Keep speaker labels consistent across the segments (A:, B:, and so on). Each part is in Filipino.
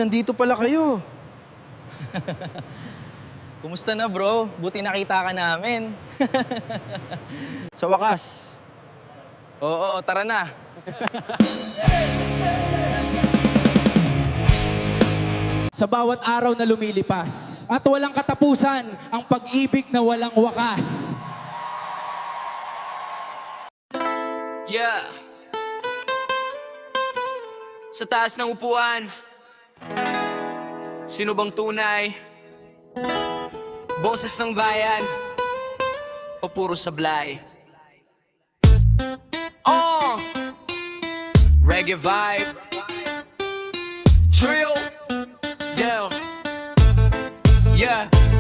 A: nandito pala kayo.
B: Kumusta na bro? Buti nakita ka namin.
A: Sa wakas.
B: Oo, tara na.
C: Sa bawat araw na lumilipas at walang katapusan, ang pag-ibig na walang wakas.
D: Yeah. Sa taas ng upuan, sino bang tunay? Boses ng bayan o puro sablay? Oh! Reggae vibe, drill, yeah,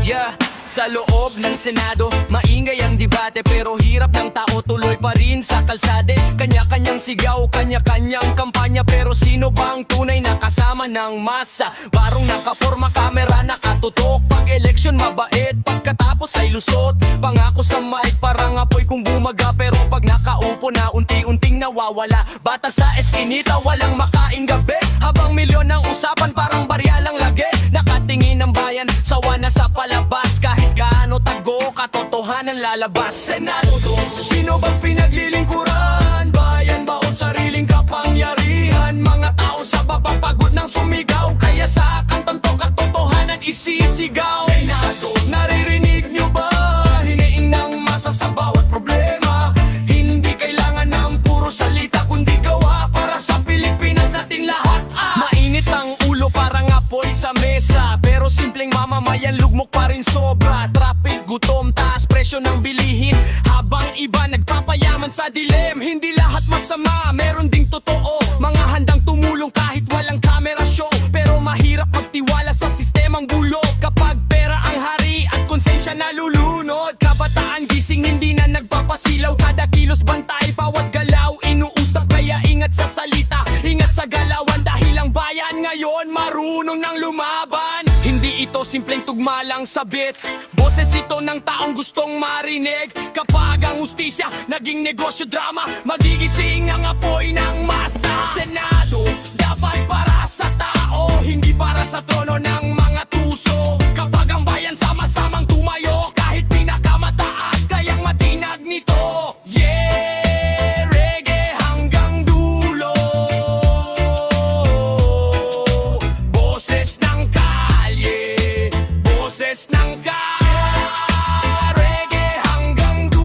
D: yeah. Sa loob ng Senado, maingay ang debate, pero hirap ng tao tuloy pa rin sa kalsade. Kanya-kanyang sigaw, kanya-kanyang kampanya, pero sino bang tunay na kasama ng masa? Barong nakaporma, kamera nakatutok, pag eleksyon mabait, pagkatapos ay lusot. Pangako sa mic, parang apoy kung bumaga, pero pag nakaupo na, unti-unting nawawala. Bata sa eskinita, walang makain gabi, habang milyon ang usapan, parang barya lang lagi. Nakatingin ang bayan, sawa na sa palabas, kahit gaano tago, katotohanan lalabas. Senado to, sino bang pinaglilingkuran? Bayan ba o sariling kapangyarihan? Mga tao sa baba pagod ng sumigaw, kaya sa kantong to katotohanan isisigaw. Senado, naririnig nyo ba? Hiniing ng masa sa bawat problema. Hindi kailangan ng puro salita, kundi gawa para sa Pilipinas natin lahat. Mainit ang ulo parang apoy sa mesa, pero simpleng mamamayan lugmok pa rin sobra. Traffic, gutom, taas presyo ng bilihin, habang iba nagpapayaman sa dilim. Hindi lahat masama, meron ding totoo, mga handang tumulong kahit walang camera show. Pero mahirap magtiwala sa sistemang bulok kapag pera ang hari at konsensya nalulunod. Kabataan gising hindi na nagpapasilaw, kada kilos bantay, bawat galaw inuusap. Kaya ingat sa salita, ingat sa galawan, dahil ang bayan ngayon marunong ng lumaban. Hindi ito simpleng tugma lang sabit, boses ito ng taong gustong marinig. Kapag ang ustisya naging negosyo drama, magigising ang apoy ng masa. Senado, dapat para sa tao, hindi para sa trono ng